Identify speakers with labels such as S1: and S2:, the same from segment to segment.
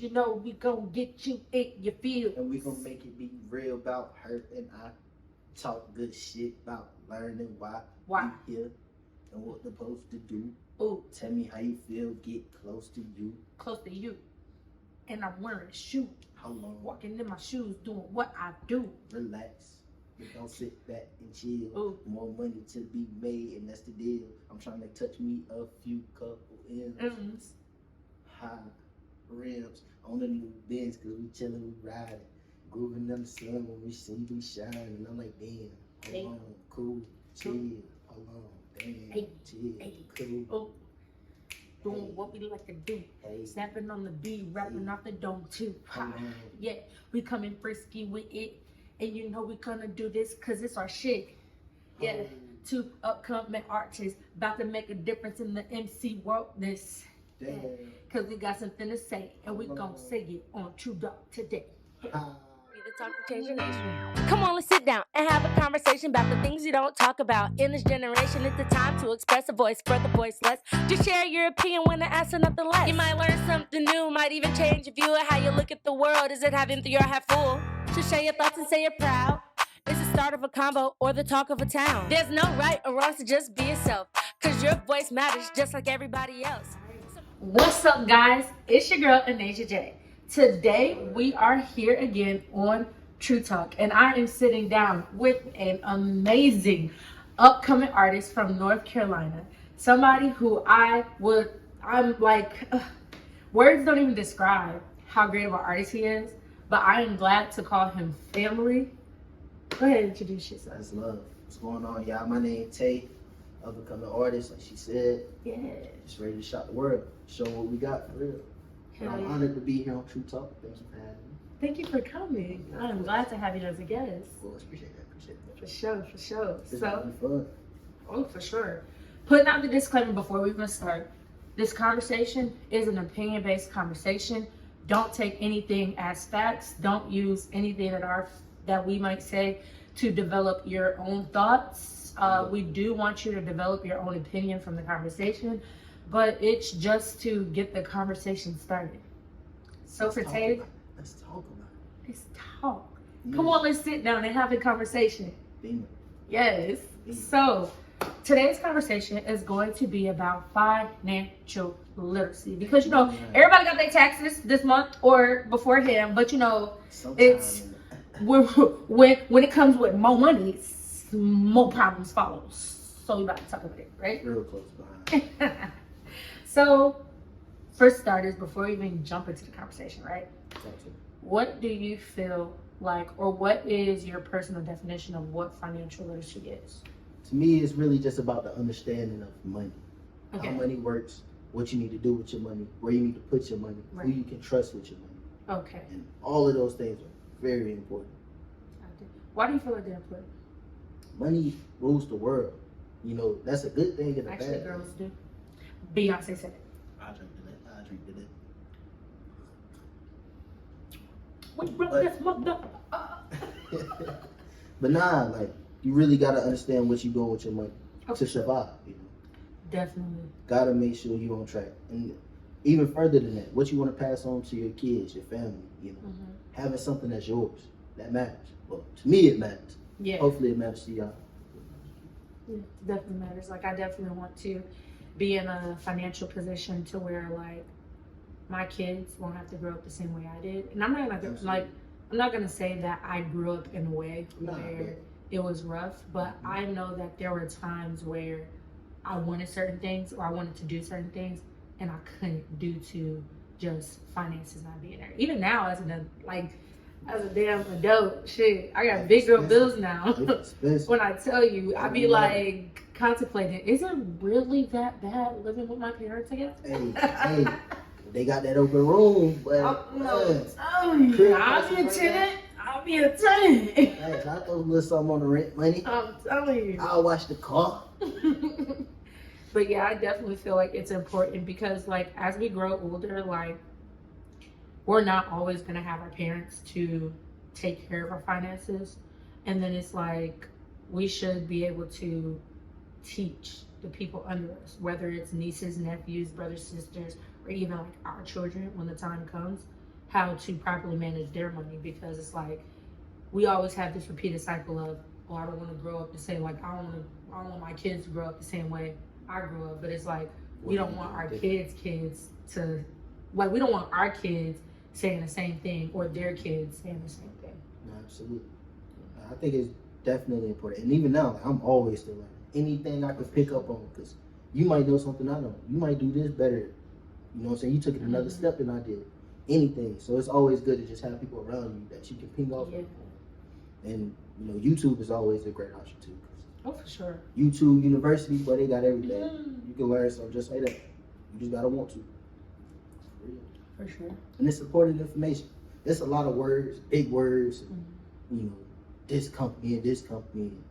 S1: You know we gon' get you in your field.
S2: And we gonna make it be real about her and I. Talk good shit about learning why we here and what they're supposed to do.
S1: Ooh,
S2: tell me how you feel. Get close to you.
S1: Close to you. And I'm wearing a shoe.
S2: How long?
S1: Walking in my shoes, doing what I do.
S2: Relax. But don't sit back and chill.
S1: Ooh.
S2: More money to be made, and that's the deal. I'm trying to touch me a few couple M's. High rims on the new Benz, cause we chillin', we riding. Grooving in the sun when we see we shine. And I'm like, damn, hold on, cool, chill, hold on, damn, chill, cool.
S1: Oh. Doing what we like to do. Snapping on the beat, rapping off the dome too. Yeah, we coming frisky with it. And you know we gonna do this cause it's our shit. Yeah, two upcoming artists about to make a difference in the MC world. This, cause we got something to say. And we gonna say it on True Talk today.
S3: Talk to change your nation. Come on, let's sit down and have a conversation about the things you don't talk about. In this generation, it's the time to express a voice, spread the voiceless. Just share your opinion when they're asking nothing less. You might learn something new, might even change your view of how you look at the world. Is it half empty or half full? Just share your thoughts and say you're proud. It's the start of a combo or the talk of a town. There's no right or wrong, so just be yourself. Cause your voice matters just like everybody else.
S1: What's up, guys? It's your girl, Anasia J. Today, we are here again on True Talk, and I am sitting down with an amazing upcoming artist from North Carolina. Somebody who I'm like, words don't even describe how great of an artist he is, but I am glad to call him family. Go ahead and introduce yourself.
S2: That's love. What's going on, y'all? My name Tay, upcoming artist, like she said.
S1: Yeah.
S2: Just ready to shock the world, show what we got for real. I'm honored to be here on True Talk. Thank you for having me.
S1: Thank you for coming. I'm glad to have you as a guest.
S2: Of course, appreciate that.
S1: For sure.
S2: It's gonna be fun.
S1: Oh, for sure. Putting out the disclaimer before we even start. This conversation is an opinion-based conversation. Don't take anything as facts. Don't use anything that we might say to develop your own thoughts. We do want you to develop your own opinion from the conversation, but it's just to get the conversation started. So for Tay,
S2: let's talk about it.
S1: Let's talk. Come on, let's sit down and have a conversation. Yes. So today's conversation is going to be about financial literacy, because you know everybody got their taxes this month or beforehand, but you know it's when it comes with more money, more problems follows. So we about to talk about it, right?
S2: Real close behind.
S1: So, for starters, before we even jump into the conversation, right? What do you feel like, or what is your personal definition of what financial literacy is?
S2: To me, it's really just about the understanding of money.
S1: Okay.
S2: How money works, what you need to do with your money, where you need to put your money, who you can trust with your money.
S1: Okay.
S2: And all of those things are very important.
S1: Why do you feel like they're important?
S2: Money rules the world. You know, that's a good thing and a bad thing.
S1: Actually, girls do. Beyonce said it.
S2: I drink to that.
S1: We broke this mother.
S2: But nah, like, you really gotta understand what you're doing with your money to survive, you know.
S1: Definitely.
S2: Gotta make sure you're on track. And even further than that, what you want to pass on to your kids, your family, you know. Having something that's yours, that matters. Well, to me it matters.
S1: Yeah.
S2: Hopefully it matters to y'all.
S1: It definitely matters. Like, I definitely want to be in a financial position to where, like, my kids won't have to grow up the same way I did. And I'm not gonna say that I grew up in a way where it was rough, but I know that there were times where I wanted certain things or I wanted to do certain things and I couldn't due to just finances not being there. Even now, as a damn adult, shit, I got big girl bills now. When I tell you, I be like contemplating, is it really that bad living with my parents again?
S2: Hey, they got that open room, but
S1: I'll be a tenant.
S2: Hey, I throw a little something on the rent money.
S1: I'm telling you.
S2: I'll wash the car.
S1: But yeah, I definitely feel like it's important because, like, as we grow older, like, we're not always gonna have our parents to take care of our finances. And then it's like, we should be able to teach the people under us, whether it's nieces, nephews, brothers, sisters, or even like our children when the time comes. how to properly manage their money, because it's like we always have this repeated cycle of, oh, I don't want to grow up the same, like I don't want my kids to grow up the same way I grew up. But it's like we don't want our kids to, like, we don't want our kids saying the same thing or their kids saying the same thing.
S2: No, absolutely. I think it's definitely important. And even now, like, I'm always still learning. Anything I could pick up on, because you might know something I don't. You might do this better. You know what I'm saying? You took it another step than I did. Anything. So it's always good to just have people around you that you can ping off of. And, you know, YouTube is always a great option too.
S1: Oh, for sure.
S2: YouTube University, but they got everything. You can learn something just like that. You just gotta want to.
S1: For sure.
S2: And it's supported information. There's a lot of words, big words, and, you know, this company and this company, and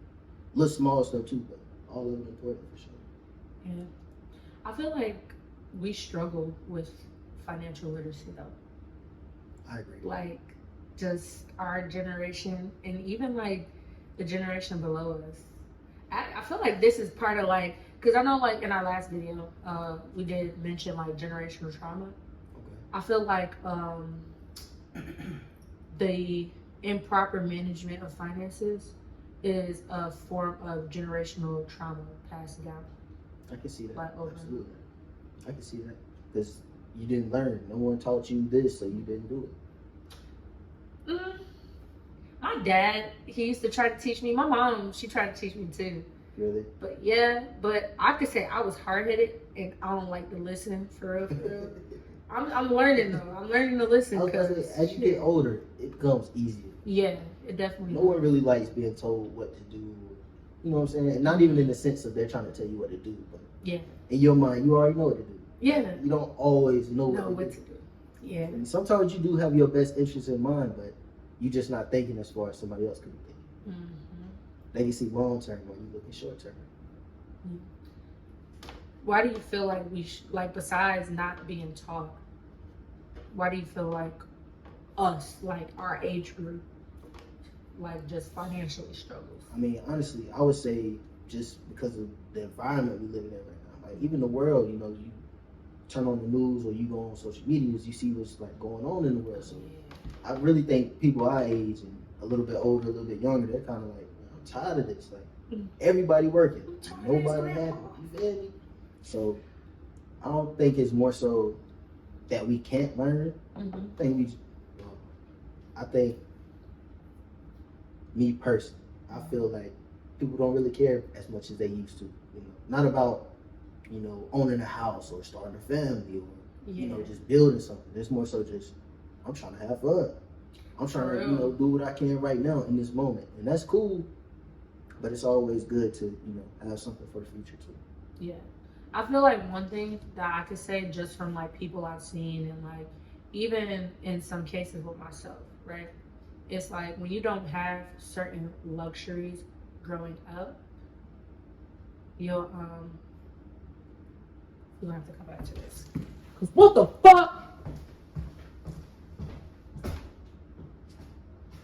S2: little small stuff too, but all of them important for sure.
S1: Yeah. I feel like we struggle with financial literacy though.
S2: I agree.
S1: Like, just our generation and even like the generation below us. I feel like this is part of like, because I know like in our last video, we did mention like generational trauma.
S2: Okay.
S1: I feel like the improper management of finances is a form of generational trauma passed down.
S2: I can see that.
S1: Like,
S2: absolutely. I can see that. Because you didn't learn. No one taught you this, so you didn't do it.
S1: My dad, he used to try to teach me. My mom, she tried to teach me too.
S2: Really?
S1: But yeah, but I could say I was hard-headed and I don't like to listen for real, for real. I'm learning though. I'm learning to listen. Because
S2: as you get older, it becomes easier.
S1: Yeah, it definitely
S2: No one really likes being told what to do. You know what I'm saying? And not even in the sense of they're trying to tell you what to do, but
S1: yeah,
S2: in your mind, you already know what to do.
S1: Yeah.
S2: You don't always know
S1: what to do. Yeah.
S2: And sometimes you do have your best interests in mind, but you're just not thinking as far as somebody else could be thinking. They can see long term while you're looking short term.
S1: Why do you feel like like, besides not being taught, why do you feel like us, like our age group, like just financially struggles?
S2: I mean, honestly, I would say just because of the environment we live in right now. Like, even the world, you know, you turn on the news or you go on social medias, you see what's like going on in the world. So I really think people our age and a little bit older, a little bit younger, they're kind of like, I'm tired of this. Like, everybody working, nobody happy. You feel me? So I don't think it's more so that we can't learn. I think me personally, I feel like people don't really care as much as they used to. You know, not about, you know, owning a house or starting a family or you know, just building something. It's more so just, I'm trying to have fun. I'm trying to, you know, do what I can right now in this moment, and that's cool. But it's always good to, you know, have something for the future too.
S1: Yeah. I feel like one thing that I could say just from like people I've seen and like even in some cases with myself, right? It's like when you don't have certain luxuries growing up, you'll have to come back to this. 'Cause what the fuck?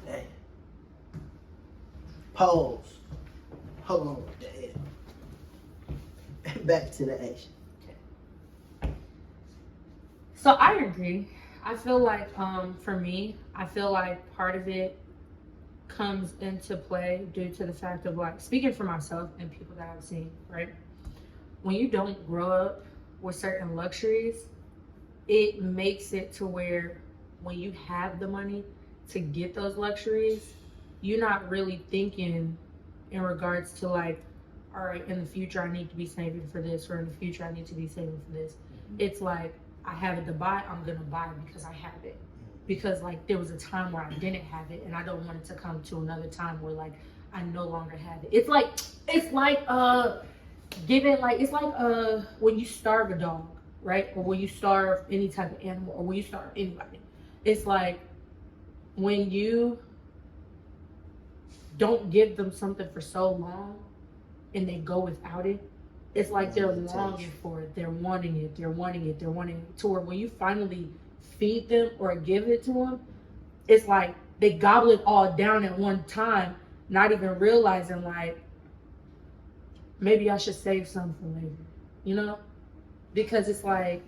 S2: Damn. Pause. Hold on. Damn. Back to the action.
S1: So I agree. I feel like for me, I feel like part of it comes into play due to the fact of like speaking for myself and people that I've seen, right? When you don't grow up with certain luxuries, it makes it to where when you have the money to get those luxuries, you're not really thinking in regards to like, all right, in the future I need to be saving for this, or in the future I need to be saving for this. It's like, I have it to buy, I'm gonna buy it because I have it. Because like there was a time where I didn't have it, and I don't want it to come to another time where like I no longer have it. It's like when you starve a dog, right? Or when you starve any type of animal, or when you starve anybody. It's like when you don't give them something for so long and they go without it, it's like they're longing for it. They're wanting it. They're wanting it. They're wanting it. To where when you finally feed them or give it to them, it's like they gobble it all down at one time, not even realizing like, maybe I should save some for later, you know? Because it's like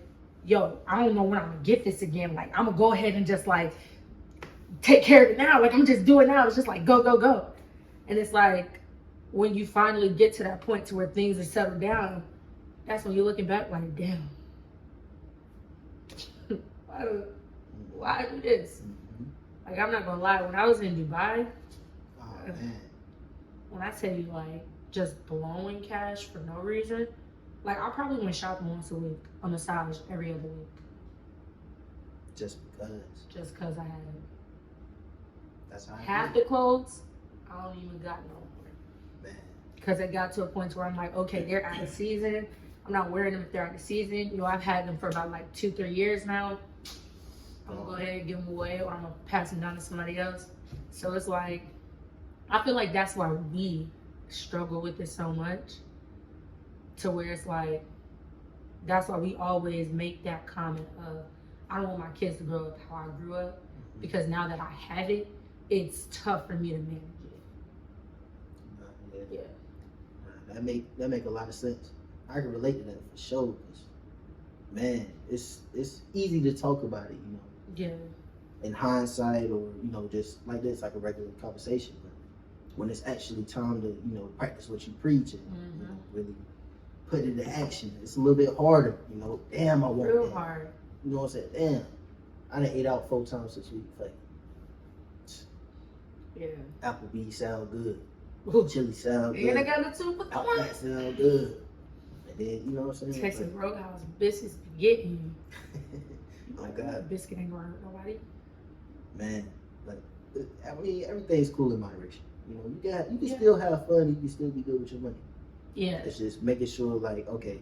S1: yo, I don't know when I'm gonna get this again. Like, I'm gonna go ahead and just like take care of it now. Like, I'm just doing it now. It's just like go, go, go. And it's like when you finally get to that point to where things are settled down, that's when you're looking back like, damn, why do this? Like, I'm not gonna lie, when I was in Dubai, when I tell you like just blowing cash for no reason, like I probably went shopping once a week, a massage every other week.
S2: Just because
S1: I had it.
S2: That's how
S1: Half the clothes, I don't even got no more.
S2: Man.
S1: Because it got to a point where I'm like, okay, they're out of season. I'm not wearing them if they're out of season. You know, I've had them for about like 2-3 years now. I'm gonna go ahead and give them away, or I'm gonna pass them down to somebody else. So it's like, I feel like that's why we struggle with it so much. To where it's like, that's why we always make that comment of, I don't want my kids to grow up how I grew up, because now that I have it, it's tough for me to manage it. Yeah.
S2: That make a lot of sense. I can relate to that for sure. Cause, man, it's easy to talk about it, you know.
S1: Yeah.
S2: In hindsight, or you know, just like this, like a regular conversation. But when it's actually time to, you know, practice what you preach and you know, really put it into action, it's a little bit harder. You know, damn, I want
S1: real
S2: that.
S1: hard.
S2: You know what I'm saying? Damn, I done ate out 4 times this week. Like,
S1: yeah.
S2: Applebee's sound good. Chili sound good.
S1: And I got the 2 for the 1.
S2: That sound good. And then, you know what I'm saying?
S1: Texas Roadhouse biscuits be getting you.
S2: Oh my God.
S1: Biscuit ain't gonna hurt nobody.
S2: Man, like, I mean, everything's cool in moderation. You know, you can still have fun. You can still be good with your money.
S1: Yeah.
S2: It's just making sure, like, okay,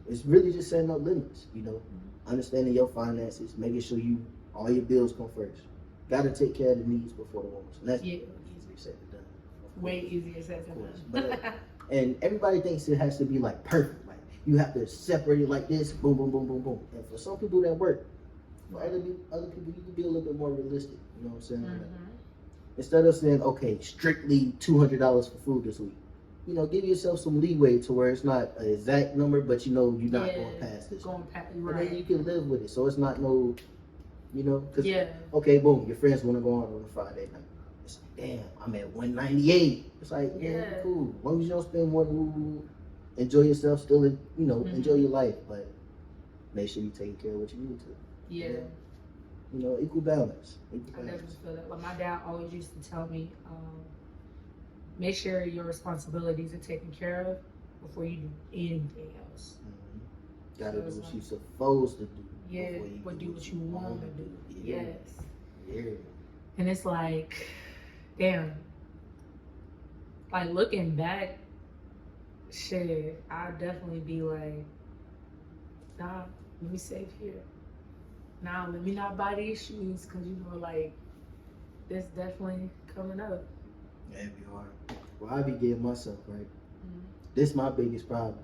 S2: it's really just setting up limits. You know, understanding your finances, making sure all your bills come first. Got to take care of the needs before the wants, and that's easier said than done.
S1: Way easier said than done.
S2: But, and everybody thinks it has to be like perfect. Like you have to separate it like this, boom, boom, boom, boom, boom. And for some people that work. For other people, you can be a little bit more realistic. You know what I'm saying? Like, instead of saying, okay, strictly $200 for food this week, you know, give yourself some leeway to where it's not an exact number, but you know you're not going past this.
S1: Right.
S2: And then you can live with it. So it's not no, you know, because,
S1: yeah.
S2: Okay, boom, your friends want to go out on a Friday night. It's like, damn, I'm at 198. It's like, yeah, cool. As long as you don't spend more than enjoy yourself, still, you know, enjoy your life, but make sure you're taking care of what you need to.
S1: Yeah.
S2: You know, equal balance.
S1: I definitely feel that. Like my dad always used to tell me, make sure your responsibilities are taken care of before you do anything else.
S2: Gotta do what you're supposed to do.
S1: Yeah, but do what you want to do.
S2: Yeah.
S1: Yes.
S2: Yeah.
S1: And it's like, damn. Like looking back, shit, I'd definitely be like, nah, let me save here. Nah, let me not buy these shoes, because you know, like, this definitely coming up.
S2: Yeah, it'd be hard. Well, I be getting myself, right? This my biggest problem.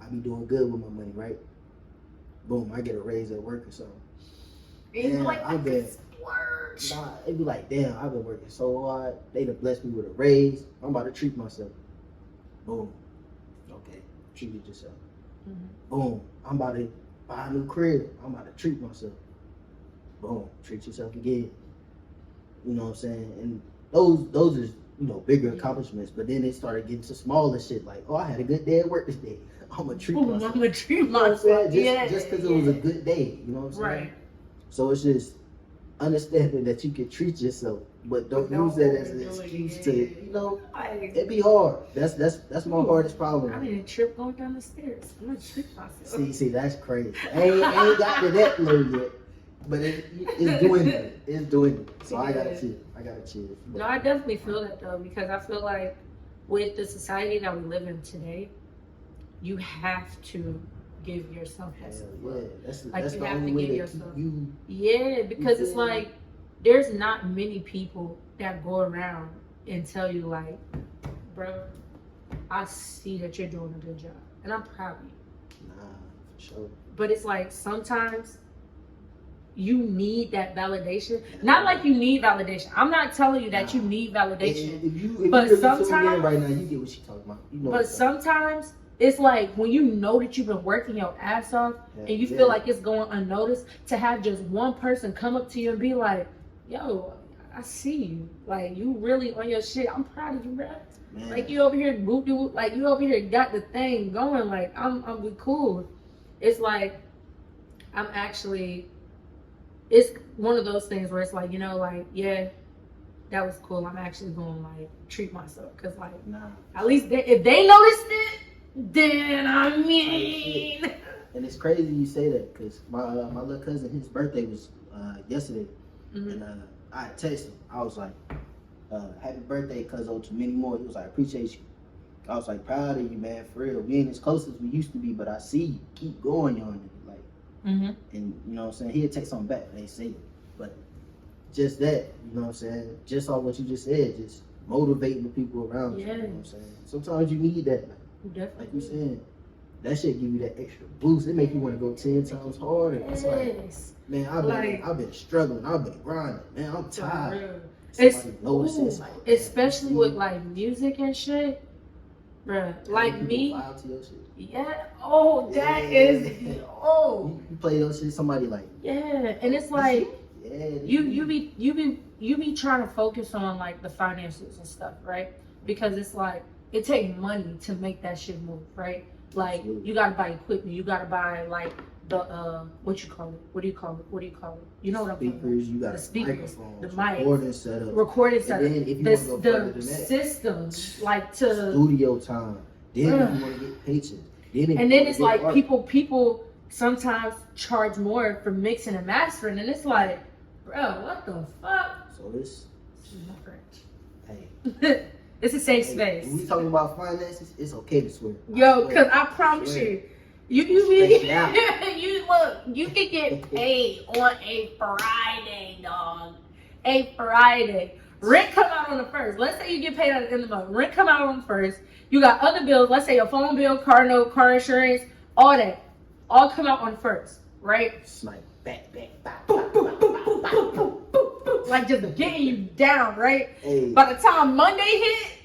S2: I be doing good with my money, right? Boom, I get a raise at work or something.
S1: And
S2: damn,
S1: like,
S2: I've been
S1: splurge.
S2: Nah, it'd be like, damn, I've been working so hard. They done blessed me with a raise. I'm about to treat myself. Boom. Okay, treat yourself. Boom, I'm about to buy a new crib. I'm about to treat myself. Boom, treat yourself again. You know what I'm saying? And those is, you know, bigger accomplishments. But then it started getting to smaller shit like, oh, I had a good day at work this day. I'm gonna treat myself.
S1: I'm gonna treat
S2: myself. Just because it was a
S1: yeah.
S2: good day. You know what I'm saying?
S1: Right.
S2: So it's just understanding that you can treat yourself, but don't use that as an excuse to, you know, it'd be hard. That's my hardest problem.
S1: I need a trip going down the stairs. I'm gonna treat myself.
S2: See, that's crazy. I ain't got to that level yet, but it's doing it. It's doing it. So I gotta chill.
S1: No, I definitely feel that though, because I feel like with the society that we live in today, you have to give yourself that support.
S2: Yeah,
S1: like
S2: that's
S1: you
S2: the
S1: have
S2: only
S1: to
S2: way
S1: give
S2: to
S1: yourself.
S2: keep you.
S1: Yeah, because it's like there's not many people that go around and tell you like, bro, I see that you're doing a good job, and I'm proud of you.
S2: Nah, for sure.
S1: But it's like sometimes you need that validation. Not like you need validation. I'm not telling you that you need validation.
S2: If you
S1: but
S2: really
S1: sometimes
S2: right now, you get what she's talking about. You know
S1: but sometimes it's like when you know that you've been working your ass off and you feel like it's going unnoticed, to have just one person come up to you and be like, yo, I see you. Like, you really on your shit. I'm proud of you, bro. Man. Like, you over here, like, you over here got the thing going. Like, we cool. It's like, it's one of those things where it's like, you know, like, yeah, that was cool. I'm actually going to, like, treat myself. Because, like, at least if they noticed it, then I mean.
S2: And it's crazy you say that because my little cousin, his birthday was yesterday. Mm-hmm. And I texted him. I was like, happy birthday, cuzzo, to many more. He was like, appreciate you. I was like, proud of you, man, for real. We ain't as close as we used to be, but I see you. Keep going, young nigga. Like, and you know what I'm saying? He'll take something back. They say it. But just that, you know what I'm saying? Just off what you just said, just motivating the people around you. You know what I'm saying? Sometimes you need that. Like you saying, that shit give you that extra boost. It make you want to go 10 times harder. It's like, man, I've been struggling. I've been grinding. Man, I'm tired.
S1: Especially with like music and shit, bruh. Like me, yeah. Oh, that is
S2: you play those shit. Somebody like
S1: and it's like you be trying to focus on like the finances and stuff, right? Because it's like it takes money to make that shit move, right? Like you gotta buy equipment, you gotta buy like the what do you call it? You know what I'm talking about?
S2: You got
S1: the speakers, the mic,
S2: recording setup,
S1: the system, like to
S2: studio time. Then if you want to get paychecks, and then it's
S1: like people sometimes charge more for mixing and mastering, and it's like, bro, what the fuck?
S2: So this
S1: is my French.
S2: Hey.
S1: It's a safe space.
S2: When we talking about finances, it's okay to swear.
S1: Yo, cause I promise you, you can get paid on a Friday, dog. A Friday. Rent come out on the 1st. Let's say you get paid at the end of the month. Rent come out on the 1st. You got other bills. Let's say your phone bill, car note, car insurance, all that. All come out on the 1st, right?
S2: Snipe, back, boom,
S1: boom, boom, boom, boom. Like just getting you down, right?
S2: Hey.
S1: By the time Monday hit,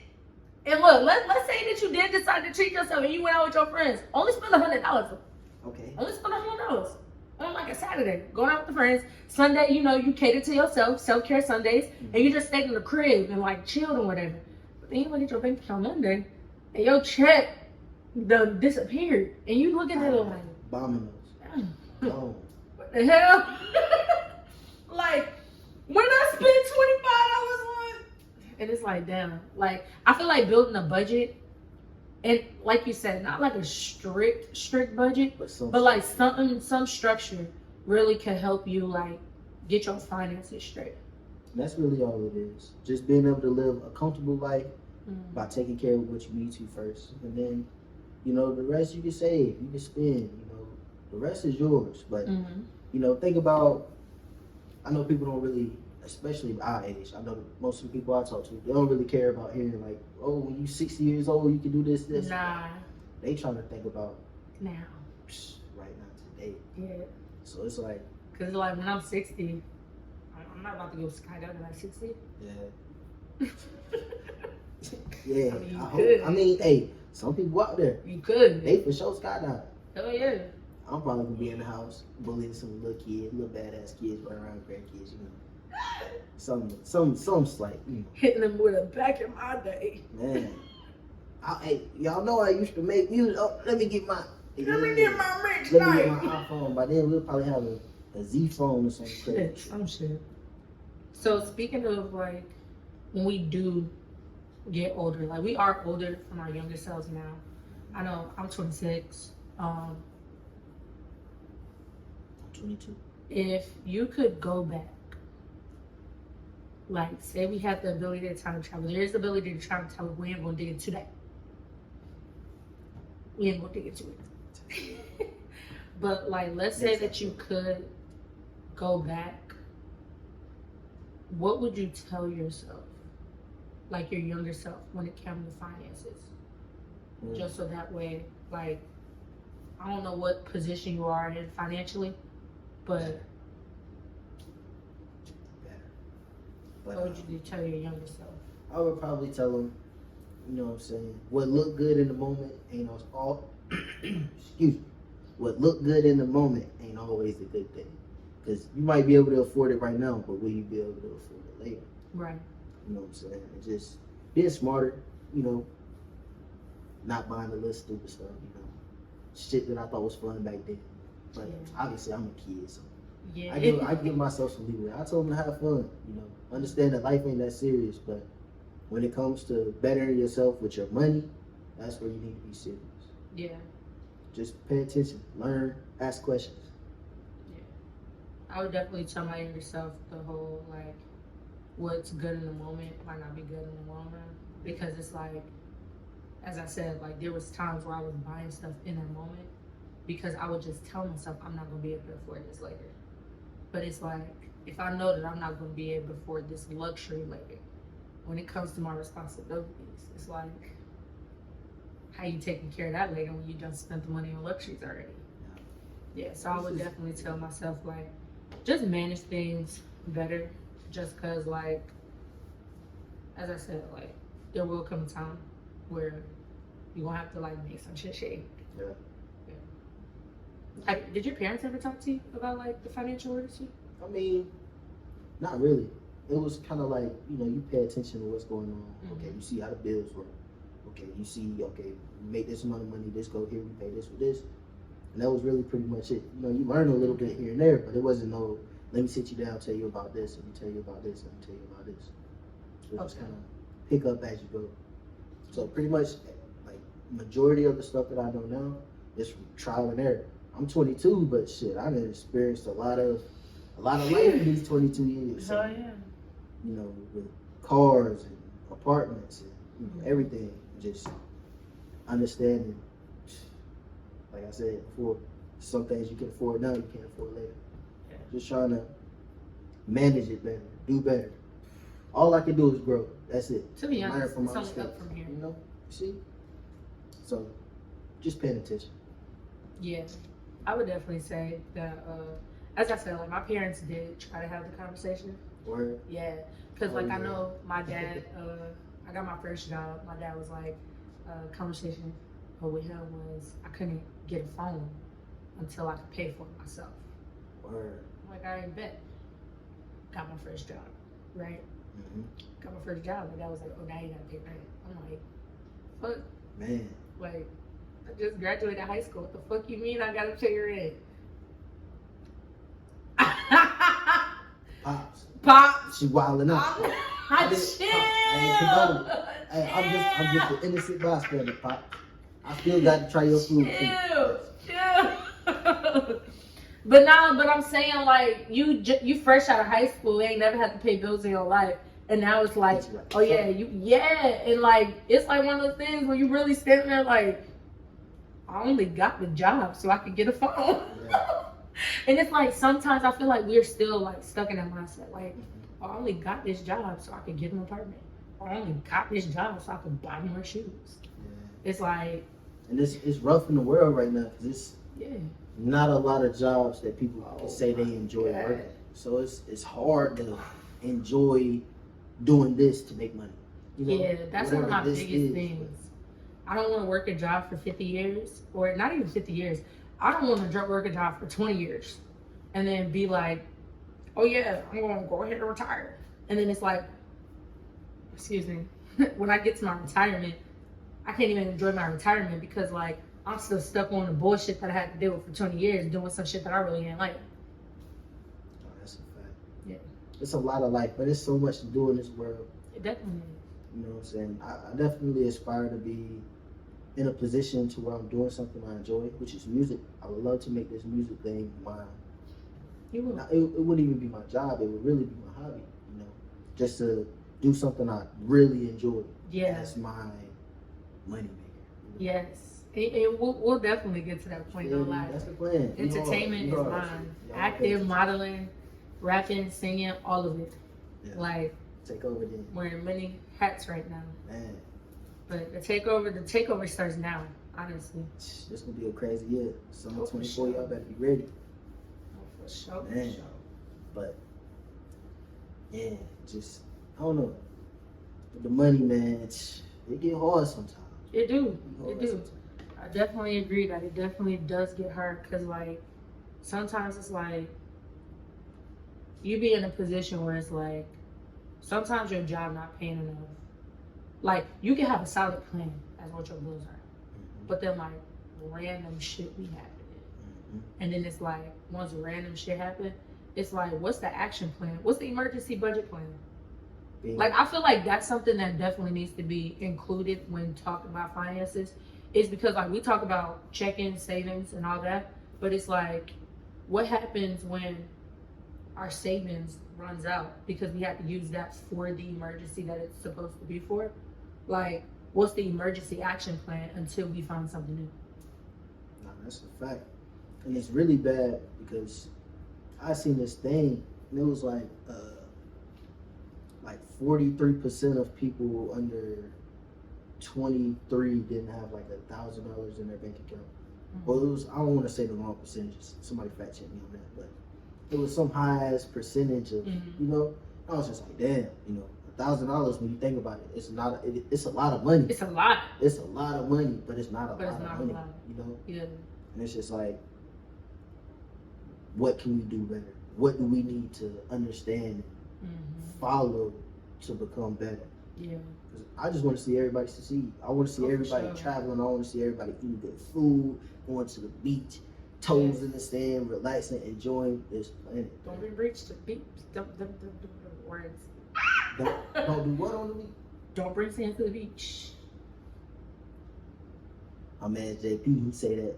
S1: and look, let's say that you did decide to treat yourself and you went out with your friends. Only spend $100.
S2: Okay.
S1: Only spend $100 on like a Saturday. Going out with the friends. Sunday, you know, you cater to yourself, self-care Sundays, and you just stay in the crib and like chill and whatever. But then you look at your bank account Monday, and your check done disappeared, and you looking at it like,
S2: bombing those. Oh.
S1: What the hell? Like, when I spend $25 on, and it's like, damn. Like, I feel like building a budget, and like you said, not like a strict budget, but like some structure really can help you like get your finances straight.
S2: And that's really all it is. Just being able to live a comfortable life by taking care of what you need to first, and then, you know, the rest you can save, you can spend. You know, the rest is yours. But you know, think about. I know people don't really, especially our age. I know most of the people I talk to, they don't really care about hearing like, oh, when you 60 years old, you can do this.
S1: Nah.
S2: They trying to think about
S1: now,
S2: right now, today.
S1: Yeah.
S2: So it's like,
S1: cause like when I'm 60, I'm not about to go skydiving at 60.
S2: Yeah. Yeah.
S1: I mean,
S2: hey, some people out there,
S1: you could.
S2: They for sure skydive.
S1: Oh yeah.
S2: I'm probably gonna be in the house bullying some little kids, little badass kids running around grandkids, you know. Some slight, you know.
S1: Hitting them with a back in my day.
S2: Man. Hey, y'all know I used to make music. Oh, let me get my mix. Let me get my iPhone. By then we'll probably have a Z phone or something.
S1: Some shit. So speaking of like when we do get older, like we are older from our younger selves now. I know I'm 26. I'm
S2: 22.
S1: If you could go back, like say we had the ability to time travel, there is the ability to time travel. We ain't gonna dig into that. We ain't gonna dig into it. But like, let's say that you could go back. What would you tell yourself, like your younger self, when it came to finances? Just so that way, like, I don't know what position you are in financially, but what would you tell your younger self?
S2: I would probably tell them, You know what I'm saying? What look good in the moment ain't all. Excuse me. What look good in the moment ain't always a good thing. Because you might be able to afford it right now, but will you be able to afford it later?
S1: Right.
S2: You know what I'm saying? And just being smarter, you know, not buying a little stupid stuff, you know. Shit that I thought was fun back then. But obviously I'm a kid, so
S1: Yeah.
S2: I give myself some leeway. I told them to have fun, you know. Understand that life ain't that serious, but when it comes to bettering yourself with your money, that's where you need to be serious.
S1: Yeah.
S2: Just pay attention, learn, ask questions.
S1: Yeah. I would definitely tell my younger self the whole, like, what's good in the moment might not be good in the long run. Because it's like, as I said, like, there was times where I was buying stuff in that moment because I would just tell myself I'm not going to be able to afford this later. But it's like, if I know that I'm not going to be able to afford this luxury later, when it comes to my responsibilities, it's like, how you taking care of that later when you done spent the money on luxuries already? Yeah, so I would definitely tell myself, like, just manage things better, just because, like, as I said, like, there will come a time where you're going to have to, like, make some shit shake.
S2: Yeah.
S1: Did your parents ever talk to you about, like, the financial literacy?
S2: I mean, not really. It was kind of like, you know, you pay attention to what's going on.
S1: Mm-hmm.
S2: Okay, you see how the bills work. Okay, you see, okay, we make this amount of money, this go here, we pay this for this. And that was really pretty much it. You know, you learn a little bit here and there, but it wasn't no, let me sit you down, tell you about this, let me tell you about this, let me tell you about this. So just kind of pick up as you go. So pretty much, like, majority of the stuff that I know now is from trial and error. I'm 22, but shit, I done experienced a lot of life in these 22 years. So,
S1: yeah.
S2: you know, with cars and apartments and, you know, everything, just understanding, like I said before, some things you can afford now, you can't afford later.
S1: Yeah.
S2: Just trying to manage it better, do better. All I can do is grow. That's it.
S1: To be honest,
S2: Learn from
S1: it's
S2: my
S1: only
S2: mistakes,
S1: up from here.
S2: you know, you see? So, just paying attention.
S1: Yeah, I would definitely say that, as I said, like, my parents did try to have the conversation.
S2: Word.
S1: Yeah, because, like,
S2: Oh,
S1: I
S2: yeah.
S1: know my dad, I got my first job. My dad was like, conversation with him was I couldn't get a phone until I could pay for it myself.
S2: Word.
S1: I'm like, I ain't bet. Got my first job, right?
S2: Mm-hmm.
S1: Got my first job. My dad was like, oh, now you gotta pay rent. I'm like, fuck.
S2: Man.
S1: Like, I just graduated high school. What the fuck you mean I gotta pay rent? Pops.
S2: She wilding out.
S1: I
S2: ain't condone. Hey, I'm just an innocent bystander, Pop. I still got to try your food.
S1: Chill. But I'm saying, like, you fresh out of high school, ain't never had to pay bills in your life, and now it's like, oh yeah, and like it's like one of those things where you really standing there like, I only got the job so I could get a phone. Yeah. And it's like sometimes I feel like we're still like stuck in that mindset, like, I only got this job so I could get an apartment. I only got this job so I could buy more shoes. Yeah. It's like,
S2: and it's rough in the world right now because it's not a lot of jobs that people can say they enjoy working. So it's hard to enjoy doing this to make money. You know,
S1: yeah, that's one of my biggest things. I don't want to work a job for 50 years, or not even 50 years. I don't want to work a job for 20 years and then be like, oh yeah, I'm going to go ahead and retire. And then it's like, excuse me, when I get to my retirement, I can't even enjoy my retirement because, like, I'm still stuck on the bullshit that I had to deal with for 20 years doing some shit that I really didn't like.
S2: Oh, that's a fact.
S1: Yeah.
S2: It's a lot of life, but there's so much to do in this world.
S1: It definitely is.
S2: You know what I'm saying? I definitely aspire to be in a position to where I'm doing something I enjoy, which is music. I would love to make this music thing mine.
S1: You will.
S2: Now, it wouldn't even be my job. It would really be my hobby, you know, just to do something I really enjoy.
S1: Yeah.
S2: That's my money maker.
S1: You know? Yes. We'll definitely get to that point. No lie.
S2: That's the plan.
S1: Entertainment is mine. Active, modeling, rapping, singing, all of it. Yeah. Like,
S2: take over then.
S1: Wearing many hats right now.
S2: Man.
S1: But the takeover starts now, honestly.
S2: This gonna be a crazy year. Summer 24, y'all better be ready.
S1: Oh, for sure.
S2: Man. But yeah, just I don't know. With the money, man, it get hard sometimes.
S1: It do.
S2: It
S1: It do. I definitely agree that it definitely does get hard because, like, sometimes it's like you be in a position where it's like sometimes your job not paying enough. Like, you can have a solid plan as what your bills are, but then like random shit be happening, and then it's like once random shit happen, it's like what's the action plan? What's the emergency budget plan? Like, I feel like that's something that definitely needs to be included when talking about finances. Is because like we talk about checking, savings, and all that, but it's like, what happens when our savings runs out because we have to use that for the emergency that it's supposed to be for? Like, what's the emergency action plan until we find something new?
S2: No, that's a fact, and it's really bad because I seen this thing and it was like 43% of people under 23 didn't have like $1,000 in their bank account. Well, it was, I don't want to say the wrong percentages. Somebody fact check me on that, but it was some high ass percentage of, you know. I was just like, damn, you know, $1,000 when you think about it, it's not. It's a lot of money.
S1: It's a lot.
S2: It's a lot of money, but it's not a lot of money. You know.
S1: Yeah.
S2: And it's just like, what can we do better? What do we need to understand, follow to become better?
S1: Yeah.
S2: I just want to see everybody succeed. I want to see everybody traveling. I want to see everybody eating good food, going to the beach, toes in the sand, relaxing, enjoying this planet.
S1: Don't be reached to beach. Don't words.
S2: Don't do what on the beach?
S1: Don't bring sand to the beach.
S2: My man JP, he say that.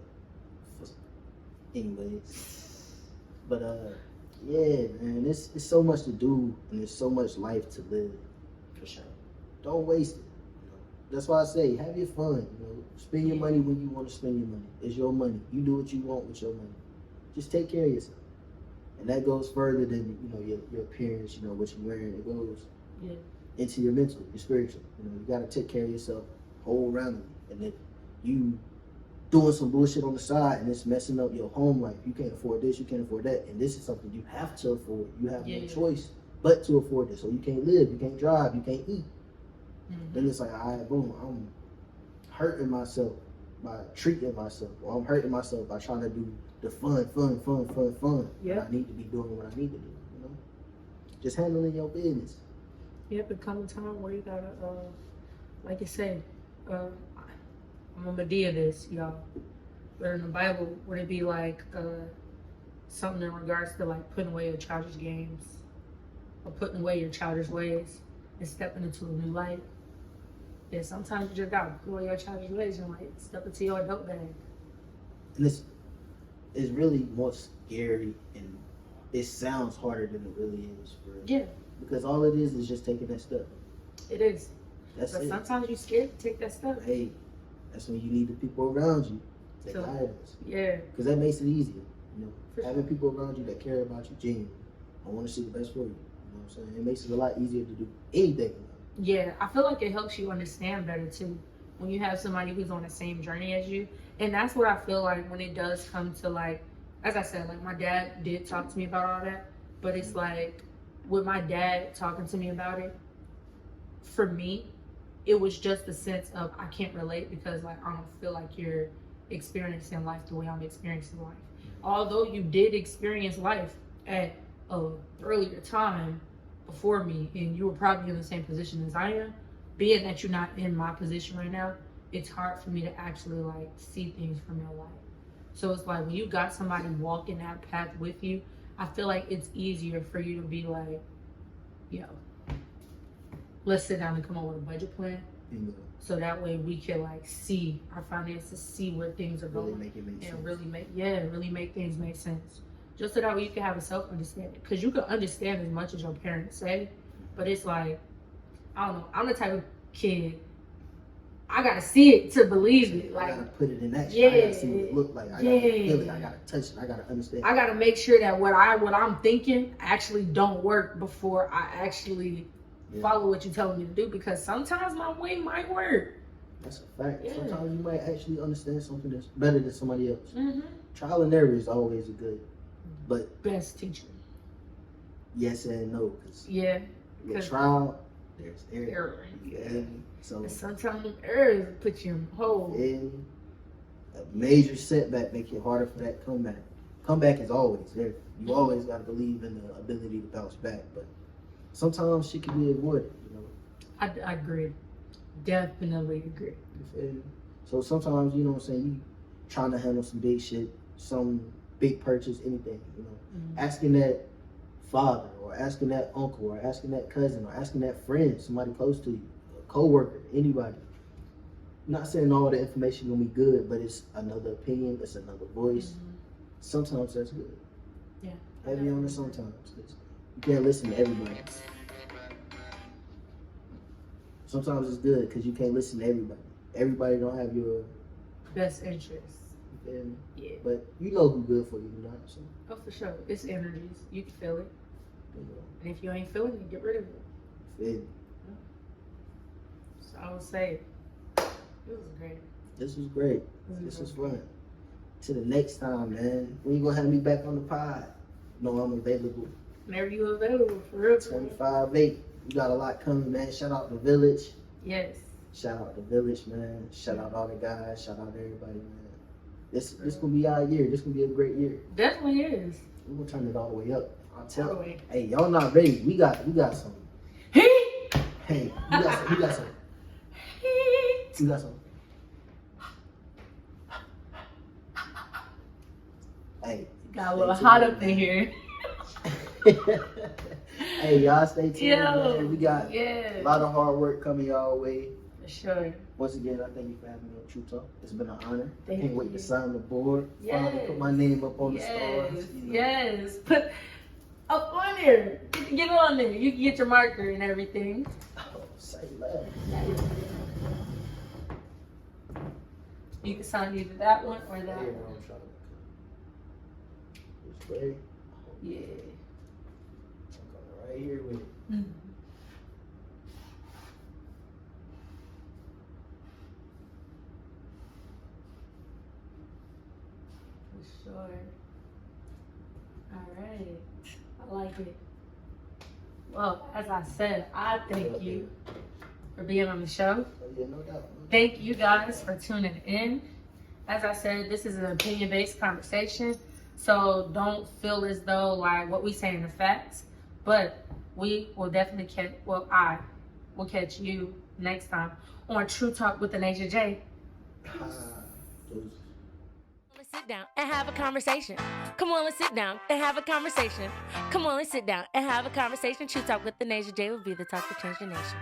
S2: Anyways, but yeah, man, it's so much to do and there's so much life to live.
S1: For sure.
S2: Don't waste it. You know? That's why I say have your fun. You know, spend your money when you want to spend your money. It's your money. You do what you want with your money. Just take care of yourself, and that goes further than your appearance. You know what you're wearing. It goes into your mental, your spiritual. You know, you gotta take care of yourself whole-roundedly. And if you doing some bullshit on the side and it's messing up your home life, you can't afford this, you can't afford that, and this is something you have to afford. You have no choice but to afford this. So you can't live, you can't drive, you can't eat. Then it's like, all right, boom, I'm hurting myself by treating myself, or I'm hurting myself by trying to do the fun.
S1: Yeah.
S2: I need to be doing what I need to do, you know? Just handling your business.
S1: Yeah, but come a time where you gotta, like you say, I'm a Medea this, y'all. But in the Bible, would it be like something in regards to like putting away your childish games or putting away your childish ways and stepping into a new life? Yeah, sometimes you just gotta put away your childish ways and like step into your adult bag.
S2: And it's really more scary and it sounds harder than it really is.
S1: Yeah.
S2: Because all it is just taking that step.
S1: It is.
S2: That's
S1: but
S2: it.
S1: Sometimes you're scared to take that step.
S2: Hey, that's when you need the people around you that guide us.
S1: Yeah.
S2: Because that makes it easier. You know, having people around you that care about you genuinely. I want to see the best for you. You know what I'm saying? It makes it a lot easier to do anything.
S1: Yeah, I feel like it helps you understand better too when you have somebody who's on the same journey as you. And that's what I feel like when it does come to, like, as I said, like my dad did talk to me about all that, but it's like with my dad talking to me about it, for me, it was just a sense of I can't relate because like I don't feel like you're experiencing life the way I'm experiencing life. Although you did experience life at an earlier time before me and you were probably in the same position as I am, being that you're not in my position right now, it's hard for me to actually like see things from your life. So it's like when you got somebody walking that path with you, I feel like it's easier for you to be like, yo, let's sit down and come up with a budget plan. So that way we can like see our finances, see where things are going,
S2: make it make sense.
S1: really make things make sense. Just so that way you can have a self-understanding. Because you can understand as much as your parents say, but it's like, I don't know, I'm the type of kid, I gotta see it to believe it. Like,
S2: I gotta put it in action.
S1: Yeah,
S2: I gotta see what it look like. I gotta feel it. I gotta touch it. I gotta understand.
S1: I gotta make sure that what I'm thinking actually don't work before I actually follow what you're telling me to do. Because sometimes my way might work.
S2: That's a fact.
S1: Yeah.
S2: Sometimes you might actually understand something that's better than somebody else. Trial and error is always a good, but
S1: best teacher.
S2: Yes and no. Cause
S1: Yeah.
S2: your trial, there's error.
S1: Error.
S2: You feel me? So
S1: And sometimes them errors put you in a hole.
S2: and a major setback make it harder for that comeback. Comeback is always there. You always gotta believe in the ability to bounce back, but sometimes shit can be avoided, you know.
S1: I agree. Definitely agree.
S2: You feel me? So sometimes, you know what I'm saying, you trying to handle some big shit, some big purchase, anything, you know. Asking that father or asking that uncle or asking that cousin or asking that friend, somebody close to you, a co-worker, anybody. Not saying all the information gonna be good, but it's another opinion, it's another voice. Sometimes that's good.
S1: Yeah.
S2: Heavy on it sometimes, 'cause you can't listen to everybody. Sometimes it's good because you can't listen to everybody. Everybody don't have your
S1: Best interest.
S2: you feel me?
S1: Yeah.
S2: But you know who good for you, you know. So,
S1: Oh, for sure. It's energies. You can feel it.
S2: you know,
S1: And if you ain't feeling it, get rid of it.
S2: feel me?
S1: So I would say, it was great.
S2: This was great. This was fun. To the next time, man. When you gonna have me back on the pod? No, I'm available.
S1: Whenever you available, for real.
S2: 25-8. We got a lot coming, man. Shout out to ThaVillage.
S1: Yes.
S2: Shout out to ThaVillage, man. Shout out all the guys. Shout out everybody, man. This gonna be our year. This gonna be a great year.
S1: Definitely is.
S2: We're gonna turn it all the way up. I'll
S1: All
S2: tell
S1: the
S2: you.
S1: way.
S2: Hey, y'all not ready. We got some.
S1: Hey!
S2: Hey, we got some. We got some. Hey.
S1: Got a little
S2: stay
S1: hot
S2: tuned,
S1: up in
S2: man.
S1: here.
S2: Hey, y'all stay tuned,
S1: Yo,
S2: man. We got a lot of hard work coming y'all way.
S1: For sure.
S2: Once again, I thank you for having me on True Talk. It's been an honor.
S1: Thank
S2: Can't wait
S1: you.
S2: to sign the board. Finally
S1: Yes.
S2: put my name up on the
S1: Yes.
S2: stars. You know.
S1: Yes. Put up on there. Get on there. You can get your marker and everything.
S2: Oh, say less.
S1: You can sign either that one or that
S2: Here,
S1: one.
S2: I'm trying to. It's great.
S1: Yeah.
S2: I'm coming right here with it.
S1: Mhm. For sure. All right. I like it. Well, as I said, I thank you for being on the show.
S2: Oh, yeah, no doubt.
S1: Thank you guys for tuning in. As I said, this is an opinion-based conversation, so don't feel as though like what we say in the facts. But we will definitely catch. Well, I will catch you next time on True Talk with Asia J.
S2: Those
S3: Let's sit down and have a conversation. Come on, let's sit down and have a conversation. Come on, let's sit down and have a conversation. True Talk with the Nasia J will be the talk to change your nation.